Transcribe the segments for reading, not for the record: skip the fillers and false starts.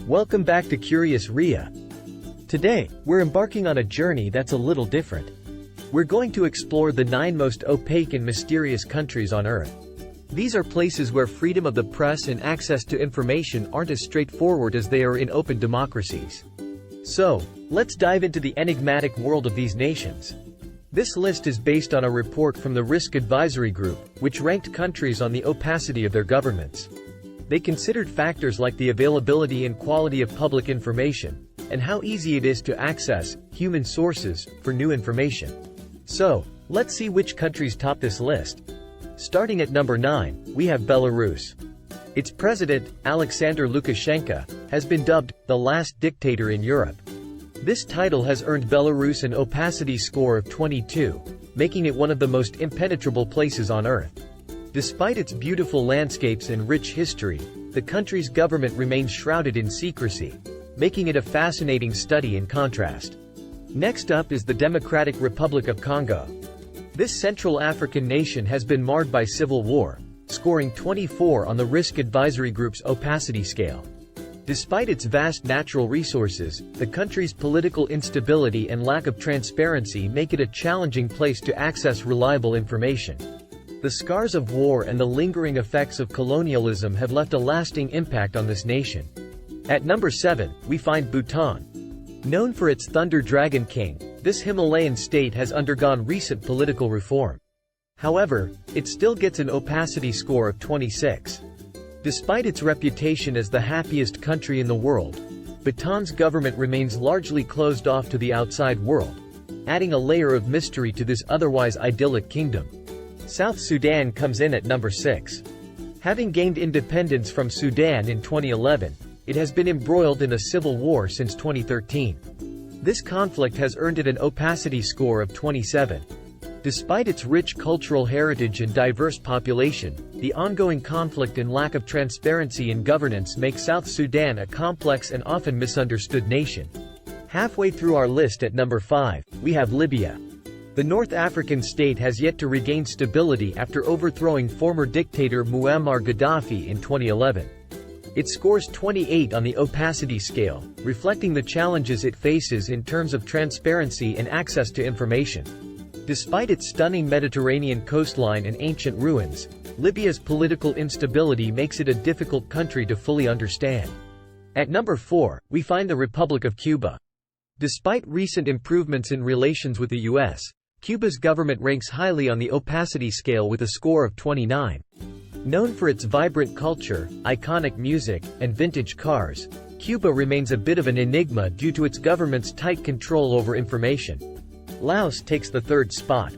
Welcome back to Curious Ria. Today, we're embarking on a journey that's a little different. We're going to explore the 9 most opaque and mysterious countries on Earth. These are places where freedom of the press and access to information aren't as straightforward as they are in open democracies. So, let's dive into the enigmatic world of these nations. This list is based on a report from the Risk Advisory Group, which ranked countries on the opacity of their governments. They considered factors like the availability and quality of public information, and how easy it is to access human sources for new information. So, let's see which countries top this list. Starting at number 9, we have Belarus. Its president, Alexander Lukashenko, has been dubbed the last dictator in Europe. This title has earned Belarus an opacity score of 22, making it one of the most impenetrable places on Earth. Despite its beautiful landscapes and rich history, the country's government remains shrouded in secrecy, making it a fascinating study in contrast. Next up is the Democratic Republic of Congo. This Central African nation has been marred by civil war, scoring 24 on the Risk Advisory Group's opacity scale. Despite its vast natural resources, the country's political instability and lack of transparency make it a challenging place to access reliable information. The scars of war and the lingering effects of colonialism have left a lasting impact on this nation. At number 7, we find Bhutan. Known for its Thunder Dragon King, this Himalayan state has undergone recent political reform. However, it still gets an opacity score of 26. Despite its reputation as the happiest country in the world, Bhutan's government remains largely closed off to the outside world, adding a layer of mystery to this otherwise idyllic kingdom. South Sudan comes in at number 6. Having gained independence from Sudan in 2011, it has been embroiled in a civil war since 2013. This conflict has earned it an opacity score of 27. Despite its rich cultural heritage and diverse population, the ongoing conflict and lack of transparency in governance make South Sudan a complex and often misunderstood nation. Halfway through our list at number 5, we have Libya. The North African state has yet to regain stability after overthrowing former dictator Muammar Gaddafi in 2011. It scores 28 on the opacity scale, reflecting the challenges it faces in terms of transparency and access to information. Despite its stunning Mediterranean coastline and ancient ruins, Libya's political instability makes it a difficult country to fully understand. At number 4, we find the Republic of Cuba. Despite recent improvements in relations with the U.S., Cuba's government ranks highly on the opacity scale with a score of 29. Known for its vibrant culture, iconic music, and vintage cars, Cuba remains a bit of an enigma due to its government's tight control over information. Laos takes the 3rd spot.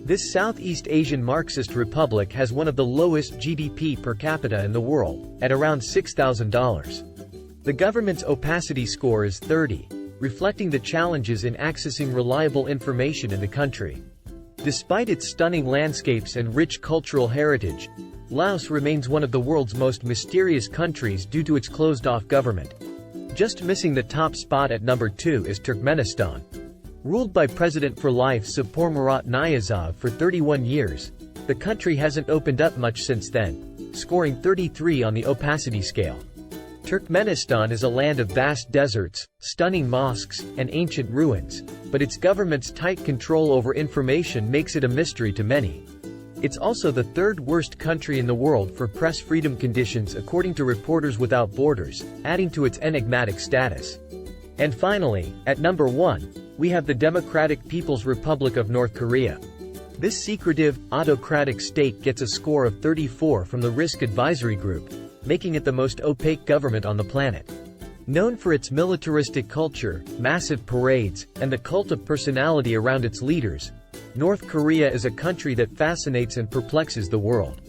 This Southeast Asian Marxist republic has one of the lowest GDP per capita in the world, at around $6,000. The government's opacity score is 30, reflecting the challenges in accessing reliable information in the country. Despite its stunning landscapes and rich cultural heritage, Laos remains one of the world's most mysterious countries due to its closed-off government. Just missing the top spot at number 2 is Turkmenistan. Ruled by President for Life Saparmurat Niyazov for 31 years, the country hasn't opened up much since then, scoring 33 on the opacity scale. Turkmenistan is a land of vast deserts, stunning mosques, and ancient ruins, but its government's tight control over information makes it a mystery to many. It's also the 3rd worst country in the world for press freedom conditions according to Reporters Without Borders, adding to its enigmatic status. And finally, at number 1, we have the Democratic People's Republic of North Korea. This secretive, autocratic state gets a score of 34 from the Risk Advisory Group, making it the most opaque government on the planet. Known for its militaristic culture, massive parades, and the cult of personality around its leaders, North Korea is a country that fascinates and perplexes the world.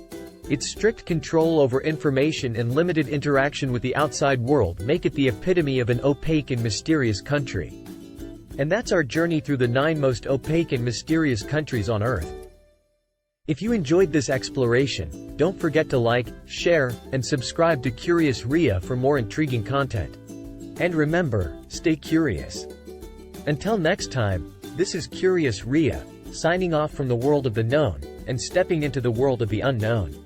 Its strict control over information and limited interaction with the outside world make it the epitome of an opaque and mysterious country. And that's our journey through the 9 most opaque and mysterious countries on Earth. If you enjoyed this exploration, don't forget to like, share, and subscribe to Curious Ria for more intriguing content. And remember, stay curious. Until next time, this is Curious Ria, signing off from the world of the known, and stepping into the world of the unknown.